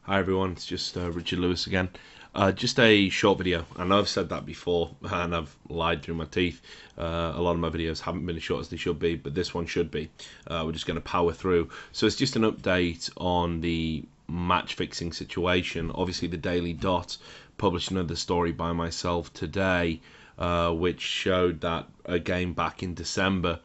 Hi everyone, it's just Richard Lewis again. Just a short video. I know I've said that before and I've lied through my teeth. A lot of my videos haven't been as short as they should be, but this one should be. We're just going to power through. So it's just an update on the match fixing situation. Obviously the Daily Dot published another story by myself today, which showed that a game back in December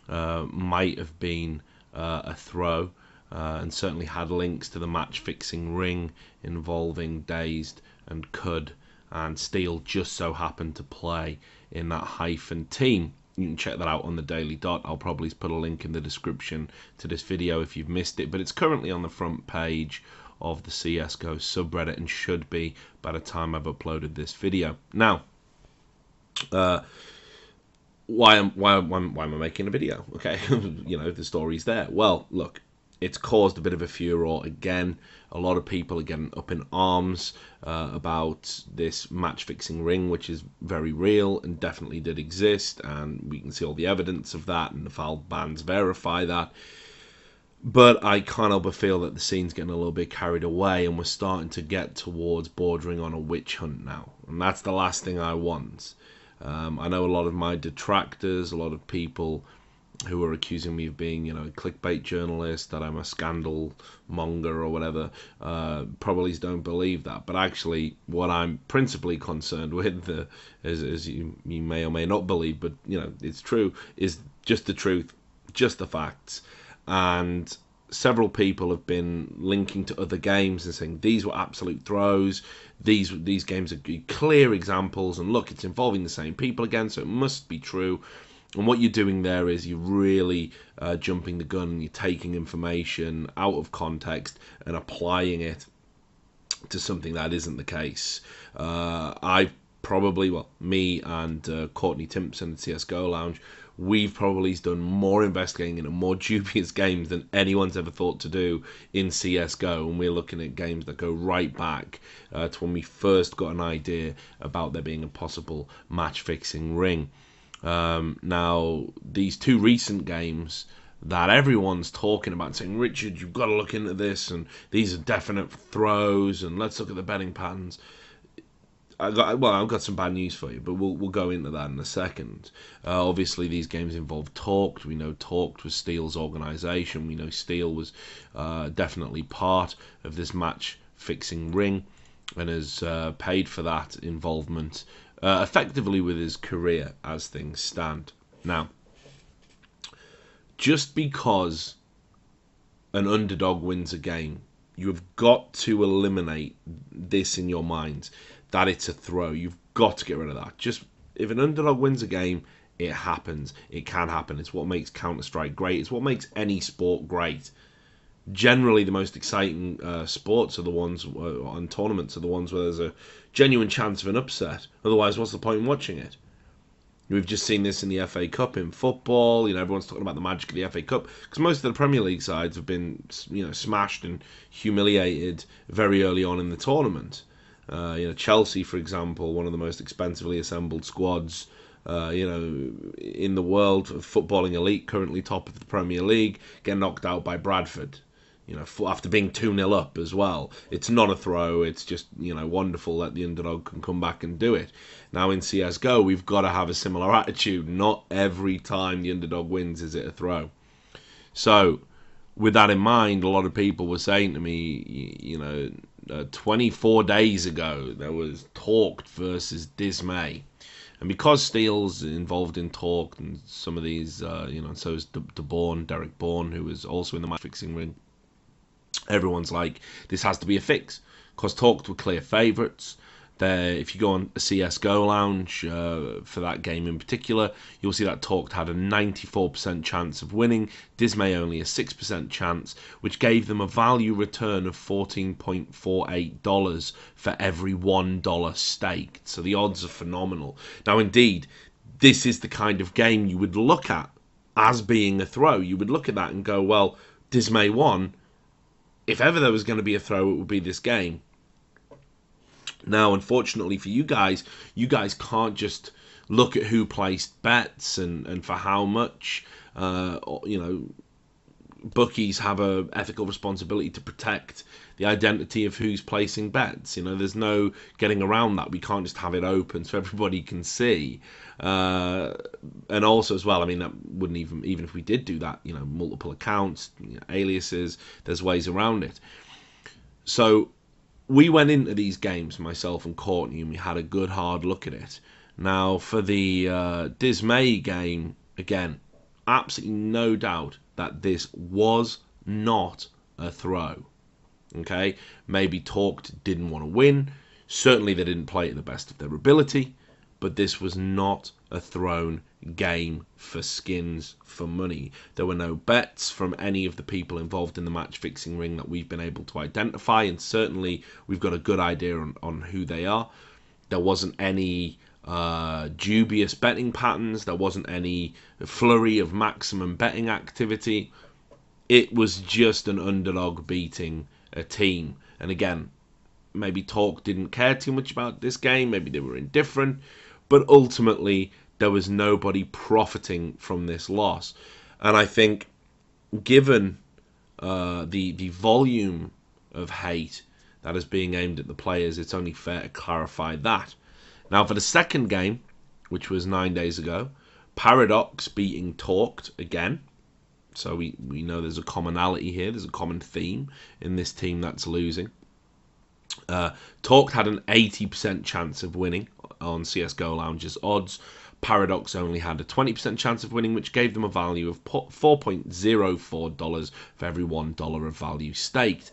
might have been a throw. And certainly had links to the match-fixing ring involving Dazed and Cud, and Steel just so happened to play in that hyphen team. You can check that out on the Daily Dot. I'll probably put a link in the description to this video if you've missed it, but it's currently on the front page of the CSGO subreddit and should be by the time I've uploaded this video. Now, why am I making a video? Okay, the story's there. Well, look, it's caused a bit of a furor again. A lot of people are getting up in arms about this match-fixing ring, which is very real and definitely did exist, and we can see all the evidence of that, and the foul bans verify that. But I can't help but feel that the scene's getting a little bit carried away, and we're starting to get towards bordering on a witch hunt now, and that's the last thing I want. I know a lot of my detractors, a lot of people who are accusing me of being, a clickbait journalist, that I'm a scandal monger or whatever, probably don't believe that. But actually, what I'm principally concerned with, as you may or may not believe, but it's true, is just the truth, just the facts. And several people have been linking to other games and saying these were absolute throws. These games are clear examples, and look, it's involving the same people again, so it must be true. And what you're doing there is you're really jumping the gun, and you're taking information out of context and applying it to something that isn't the case. Me and Courtney Timpson at CSGO Lounge, we've probably done more investigating in a more dubious games than anyone's ever thought to do in CSGO, and we're looking at games that go right back to when we first got an idea about there being a possible match-fixing ring. Now, these two recent games that everyone's talking about, saying, Richard, you've got to look into this, and these are definite throws, and let's look at the betting patterns. I've got some bad news for you, but we'll go into that in a second. Obviously, these games involve Talked. We know Talked was Steel's organisation. We know Steel was definitely part of this match-fixing ring and has paid for that involvement effectively with his career as things stand. Now, just because an underdog wins a game, you have got to eliminate this in your mind, that it's a throw. You've got to get rid of that. Just if an underdog wins a game, it happens. It can happen. It's what makes Counter-Strike great. It's what makes any sport great. Generally, the most exciting sports are the ones, and tournaments are the ones where there's a genuine chance of an upset. Otherwise, what's the point in watching it? We've just seen this in the FA Cup in football. Everyone's talking about the magic of the FA Cup because most of the Premier League sides have been, smashed and humiliated very early on in the tournament. Chelsea, for example, one of the most expensively assembled squads in the world of footballing elite, currently top of the Premier League, get knocked out by Bradford. After being 2-0 up as well. It's not a throw, it's just, wonderful that the underdog can come back and do it. Now in CSGO, we've got to have a similar attitude. Not every time the underdog wins is it a throw. So, with that in mind, a lot of people were saying to me, 24 days ago, there was Talked versus Dismay. And because Steele's involved in Talked and some of these, so is Derek Bourne, who was also in the match-fixing ring, everyone's like, this has to be a fix, because Talked were clear favourites. If you go on a CSGO Lounge for that game in particular, you'll see that Talked had a 94% chance of winning, Dismay only a 6% chance, which gave them a value return of $14.48 for every $1 staked. So the odds are phenomenal. Now, indeed, this is the kind of game you would look at as being a throw. You would look at that and go, well, Dismay won. If ever there was going to be a throw, it would be this game. Now, unfortunately for you guys can't just look at who placed bets and for how much, bookies have a ethical responsibility to protect the identity of who's placing bets. There's no getting around that. We can't just have it open so everybody can see. And also as well, I mean, that wouldn't even if we did do that, multiple accounts, aliases, there's ways around it. So we went into these games, myself and Courtney, and we had a good hard look at it. Now, for the Dismay game, again, absolutely no doubt that this was not a throw. Okay, maybe Talked didn't want to win. Certainly they didn't play to the best of their ability, but this was not a thrown game for skins for money. There were no bets from any of the people involved in the match fixing ring that we've been able to identify, and certainly we've got a good idea on who they are. There wasn't any dubious betting patterns. There wasn't any flurry of maximum betting activity. It was just an underdog beating a team. And again, maybe Talk didn't care too much about this game. Maybe they were indifferent. But ultimately, there was nobody profiting from this loss. And I think, given the volume of hate that is being aimed at the players, it's only fair to clarify that. Now, for the second game, which was 9 days ago, Paradox beating Talked again. So we know there's a commonality here. There's a common theme in this team that's losing. Talked had an 80% chance of winning on CSGO Lounge's odds. Paradox only had a 20% chance of winning, which gave them a value of $4.04 for every $1 of value staked.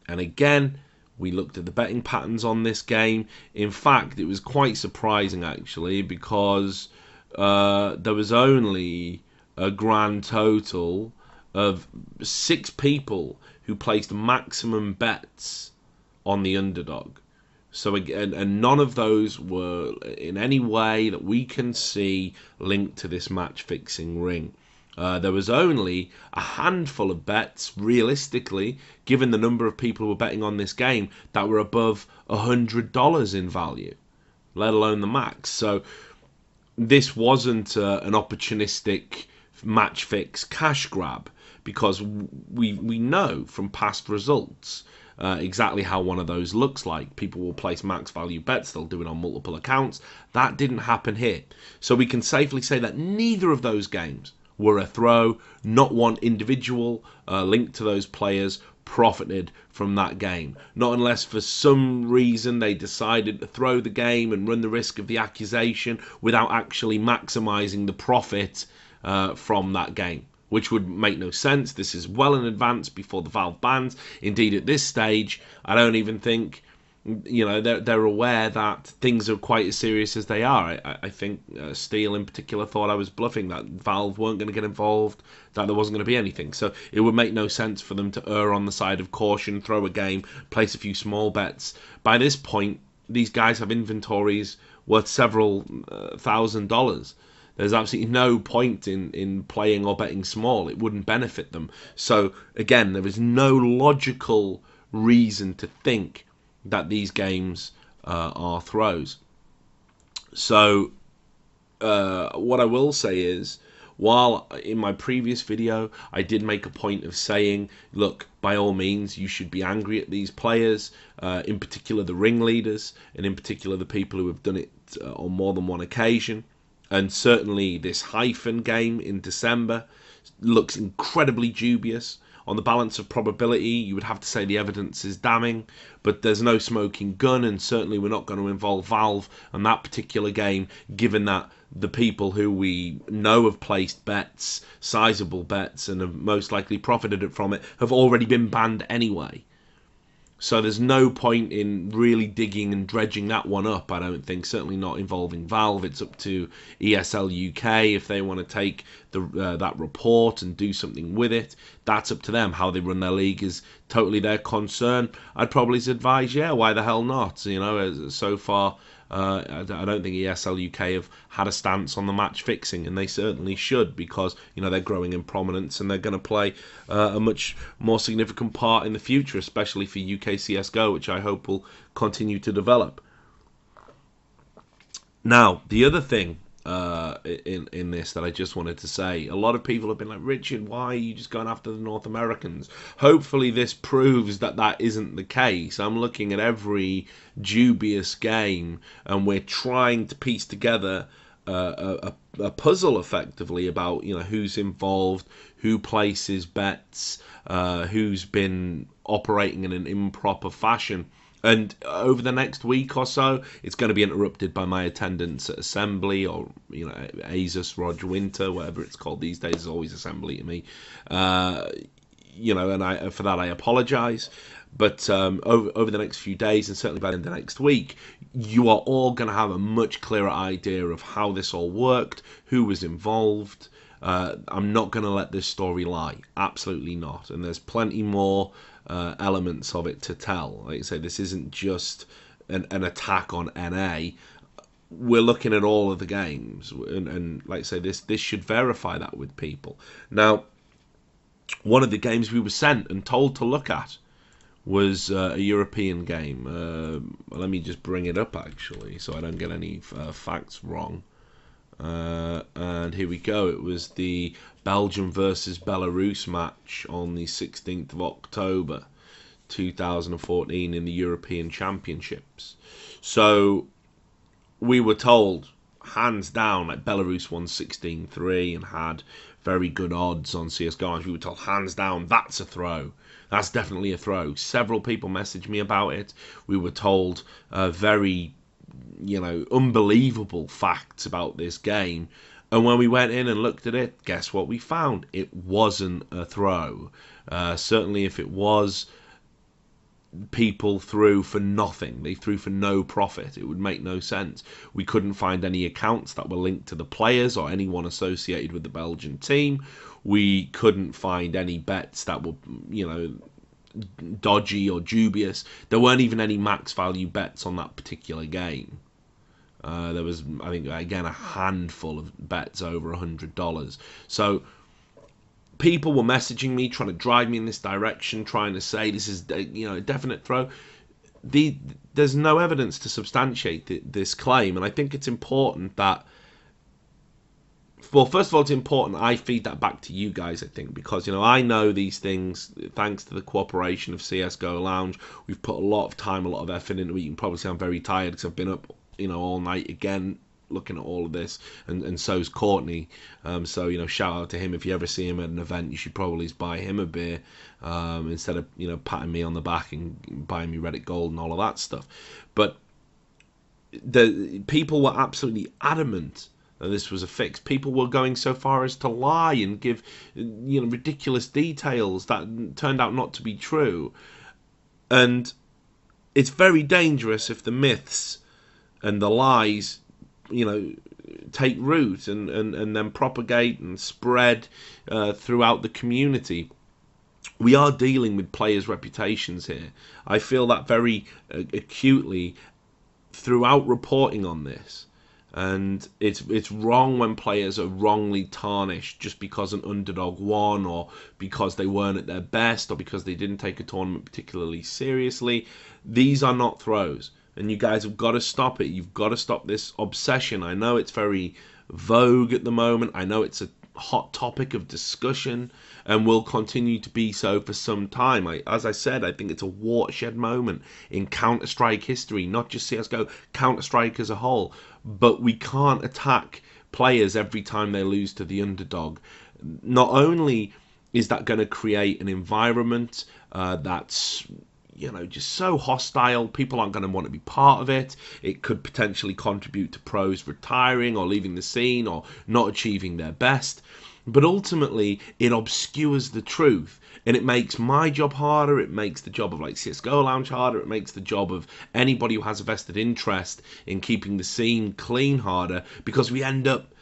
And again, we looked at the betting patterns on this game. In fact, it was quite surprising, actually, because there was only a grand total of 6 people who placed maximum bets on the Underdog. So again, and none of those were in any way that we can see linked to this match fixing ring. There was only a handful of bets, realistically, given the number of people who were betting on this game, that were above $100 in value, let alone the max. So this wasn't an opportunistic match fix cash grab, because we know from past results exactly how one of those looks like. People will place max value bets, they'll do it on multiple accounts. That didn't happen here. So we can safely say that neither of those games were a throw. Not one individual linked to those players profited from that game. Not unless for some reason they decided to throw the game and run the risk of the accusation without actually maximizing the profit from that game, which would make no sense. This is well in advance before the Valve bans. Indeed, at this stage, I don't even think they're aware that things are quite as serious as they are. I think Steele in particular thought I was bluffing, that Valve weren't going to get involved, that there wasn't going to be anything. So it would make no sense for them to err on the side of caution, throw a game, place a few small bets. By this point, these guys have inventories worth several $1,000s. There's absolutely no point in playing or betting small. It wouldn't benefit them. So again, there is no logical reason to think that these games are throws. So what I will say is, while in my previous video I did make a point of saying, look, by all means you should be angry at these players, in particular the ringleaders, and in particular the people who have done it on more than one occasion. And certainly this hyphen game in December looks incredibly dubious. On the balance of probability, you would have to say the evidence is damning, but there's no smoking gun, and certainly we're not going to involve Valve on that particular game, given that the people who we know have placed bets, sizable bets, and have most likely profited from it, have already been banned anyway. So there's no point in really digging and dredging that one up, I don't think. Certainly not involving Valve. It's up to ESL UK if they want to take that report and do something with it. That's up to them. How they run their league is totally their concern. I'd probably advise, yeah, why the hell not? So far, I don't think ESL UK have had a stance on the match fixing, and they certainly should, because they're growing in prominence and they're going to play a much more significant part in the future, especially for UK CSGO, which I hope will continue to develop. Now, the other thing in this that I just wanted to say. A lot of people have been like, Richard, why are you just going after the North Americans? Hopefully this proves that that isn't the case. I'm looking at every dubious game, and we're trying to piece together a puzzle effectively about who's involved, who places bets, who's been operating in an improper fashion. And over the next week or so, it's going to be interrupted by my attendance at Assembly, or ASUS Roger Winter, whatever it's called these days. Is always Assembly to me. And for that I apologise. But over the next few days, and certainly by the end of next week, you are all going to have a much clearer idea of how this all worked, who was involved. I'm not going to let this story lie. Absolutely not. And there's plenty more elements of it to tell. Like I say, this isn't just an attack on NA. We're looking at all of the games. And like I say, this should verify that with people. Now, one of the games we were sent and told to look at was a European game. Let me just bring it up, actually, so I don't get any facts wrong. And here we go. It was the Belgium versus Belarus match on the 16th of October 2014 in the European Championships. So we were told, hands down, like Belarus won 16-3 and had very good odds on CSGO. We were told, hands down, that's a throw. That's definitely a throw. Several people messaged me about it. We were told very, unbelievable facts about this game. And when we went in and looked at it, guess what we found? It wasn't a throw. Certainly if it was, people threw for nothing. They threw for no profit. It would make no sense. We couldn't find any accounts that were linked to the players or anyone associated with the Belgian team. We couldn't find any bets that were, dodgy or dubious. There weren't even any max value bets on that particular game. There was, I think, again, a handful of bets over $100. So people were messaging me, trying to drive me in this direction, trying to say this is, a definite throw. There's no evidence to substantiate this claim, and I think it's important that, well, first of all, it's important I feed that back to you guys, I think, because, I know these things thanks to the cooperation of CSGO Lounge. We've put a lot of time, a lot of effort into it. You can probably see I'm very tired because I've been up, all night again, looking at all of this, and so's Courtney. So shout out to him. If you ever see him at an event, you should probably buy him a beer instead of patting me on the back and buying me Reddit Gold and all of that stuff. But the people were absolutely adamant that this was a fix. People were going so far as to lie and give ridiculous details that turned out not to be true. And it's very dangerous if the myths and the lies take root and then propagate and spread throughout the community. We are dealing with players' reputations here. I feel that very acutely throughout reporting on this. And it's wrong when players are wrongly tarnished just because an underdog won, or because they weren't at their best, or because they didn't take a tournament particularly seriously. These are not throws. And you guys have got to stop it. You've got to stop this obsession. I know it's very vogue at the moment. I know it's a hot topic of discussion and will continue to be so for some time. As I said, I think it's a watershed moment in Counter-Strike history, not just CSGO, Counter-Strike as a whole. But we can't attack players every time they lose to the underdog. Not only is that going to create an environment that's just so hostile, people aren't going to want to be part of it. It could potentially contribute to pros retiring or leaving the scene or not achieving their best. But ultimately, it obscures the truth, and it makes my job harder. It makes the job of CSGO Lounge harder. It makes the job of anybody who has a vested interest in keeping the scene clean harder, because we end up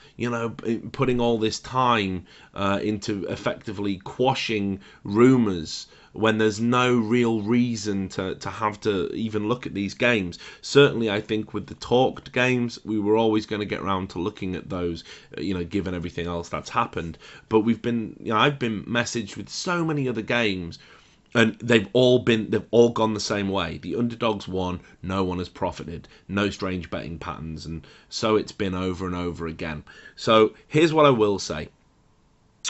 putting all this time into effectively quashing rumours when there's no real reason to have to even look at these games. Certainly, I think with the talked games, we were always going to get around to looking at those, given everything else that's happened. But I've been messaged with so many other games And they've all gone the same way. The underdogs won, no one has profited, no strange betting patterns, and so it's been over and over again. So here's what I will say.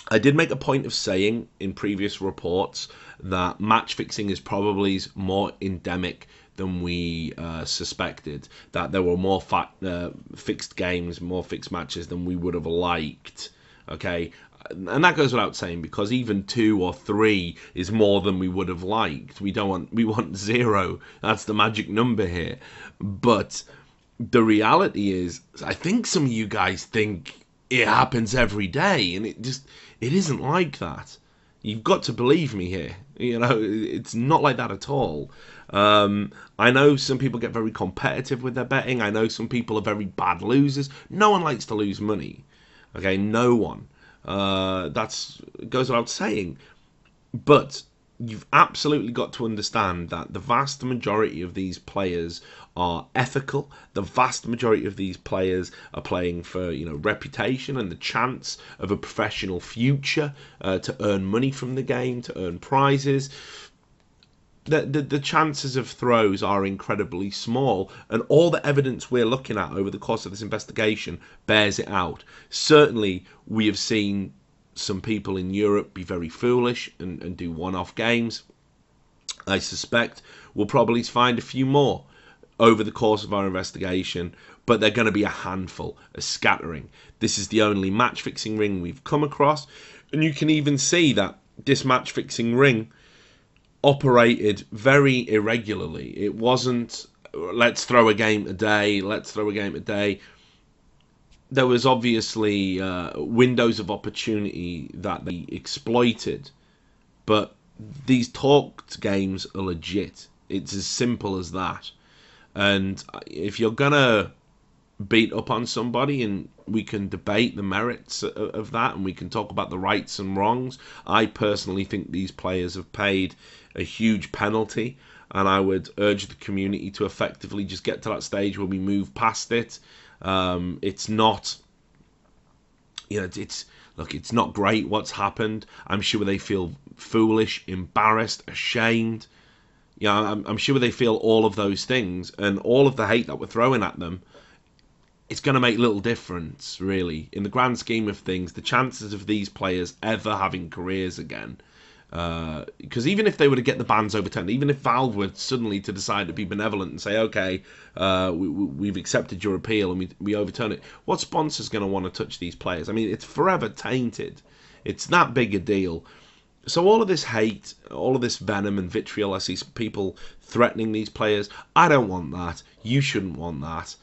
I did make a point of saying in previous reports that match fixing is probably more endemic than we suspected. That there were more fixed games, more fixed matches than we would have liked. Okay, and that goes without saying, because even 2 or 3 is more than we would have liked. We want 0. That's the magic number here. But the reality is, I think some of you guys think it happens every day, and it isn't like that. You've got to believe me here. It's not like that at all. I know some people get very competitive with their betting. I know some people are very bad losers. No one likes to lose money. Okay, no one. That's goes without saying. But you've absolutely got to understand that the vast majority of these players are ethical. The vast majority of these players are playing for reputation and the chance of a professional future, to earn money from the game, to earn prizes. The chances of throws are incredibly small, and all the evidence we're looking at over the course of this investigation bears it out. Certainly, we have seen some people in Europe be very foolish and do one-off games. I suspect we'll probably find a few more over the course of our investigation, but they're going to be a handful, a scattering. This is the only match-fixing ring we've come across, and you can even see that this match-fixing ring operated very irregularly. It wasn't, let's throw a game a day, let's throw a game a day. There was obviously windows of opportunity that they exploited, but these talked games are legit. It's as simple as that. And if you're gonna beat up on somebody, and we can debate the merits of that, and we can talk about the rights and wrongs, I personally think these players have paid a huge penalty, and I would urge the community to effectively just get to that stage where we move past it. It's not, it's not great what's happened. I'm sure they feel foolish, embarrassed, ashamed. I'm sure they feel all of those things, and all of the hate that we're throwing at them, it's going to make little difference, really. In the grand scheme of things, the chances of these players ever having careers again, because even if they were to get the bans overturned, even if Valve were suddenly to decide to be benevolent and say, okay, we've accepted your appeal and we overturn it, what sponsor's going to want to touch these players? I mean, it's forever tainted. It's that big a deal. So all of this hate, all of this venom and vitriol, I see people threatening these players. I don't want that. You shouldn't want that.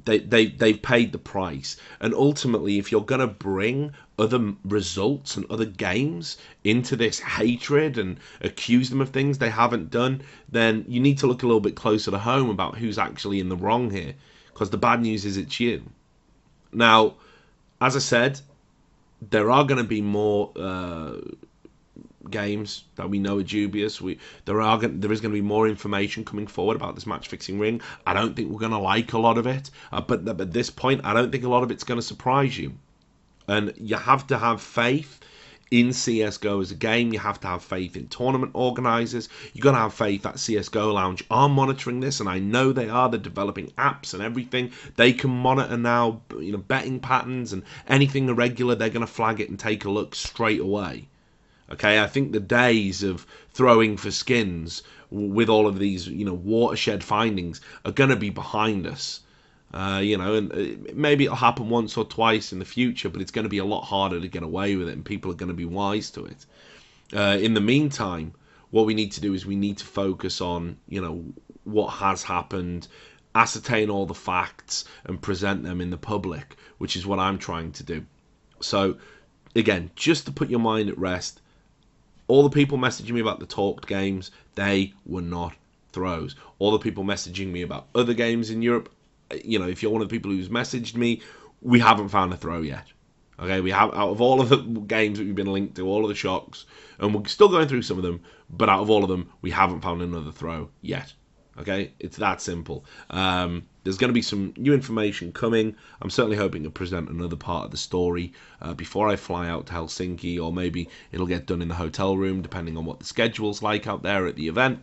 They've paid the price, and ultimately, if you're going to bring other results and other games into this hatred and accuse them of things they haven't done, then you need to look a little bit closer to home about who's actually in the wrong here, because the bad news is it's you. Now, as I said, there are going to be more games that we know are dubious. There is going to be more information coming forward about this match fixing ring. I don't think we're going to like a lot of it, but at this point, I don't think a lot of it's going to surprise you. And you have to have faith in CSGO as a game. You have to have faith in tournament organisers. You've got to have faith that CSGO Lounge are monitoring this, and I know they are. They're developing apps and everything. They can monitor now, betting patterns and anything irregular. They're going to flag it and take a look straight away. Okay, I think the days of throwing for skins with all of these, watershed findings are going to be behind us. And maybe it'll happen once or twice in the future, but it's going to be a lot harder to get away with it, and people are going to be wise to it. In the meantime, what we need to do is we need to focus on, what has happened, ascertain all the facts, and present them in the public, which is what I'm trying to do. So, again, just to put your mind at rest, all the people messaging me about the talked games, they were not throws. All the people messaging me about other games in Europe, if you're one of the people who's messaged me, we haven't found a throw yet. Okay, we have, out of all of the games that we've been linked to, all of the shocks, and we're still going through some of them, but out of all of them, we haven't found another throw yet. Okay, it's that simple. There's going to be some new information coming. I'm certainly hoping to present another part of the story before I fly out to Helsinki, or maybe it'll get done in the hotel room, depending on what the schedule's like out there at the event.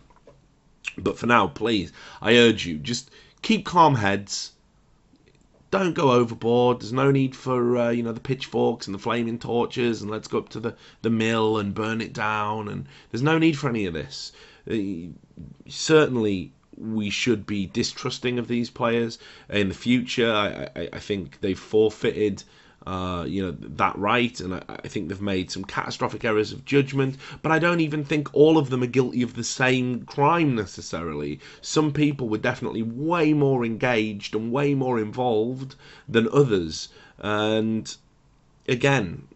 But for now, please, I urge you, just keep calm heads. Don't go overboard. There's no need for the pitchforks and the flaming torches and let's go up to the mill and burn it down. And there's no need for any of this. Certainly, we should be distrusting of these players in the future. I think they've forfeited that right, and I think they've made some catastrophic errors of judgment, but I don't even think all of them are guilty of the same crime necessarily. Some people were definitely way more engaged and way more involved than others, and again,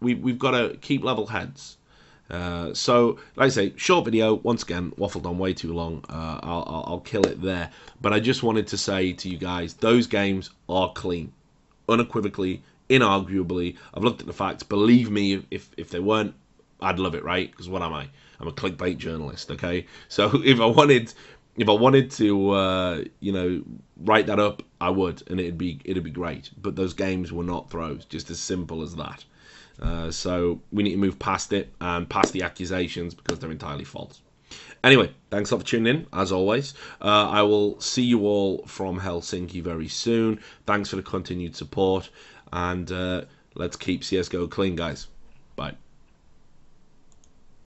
we've got to keep level heads. So, like I say, short video. Once again, waffled on way too long. I'll kill it there. But I just wanted to say to you guys, those games are clean, unequivocally, inarguably. I've looked at the facts. Believe me, if they weren't, I'd love it, right? Because what am I? I'm a clickbait journalist. Okay, so if I wanted to, write that up, I would, and it'd be great. But those games were not throws. Just as simple as that. So we need to move past it and past the accusations because they're entirely false. Anyway, thanks a lot for tuning in, as always. I will see you all from Helsinki very soon. Thanks for the continued support, and let's keep CSGO clean, guys. Bye.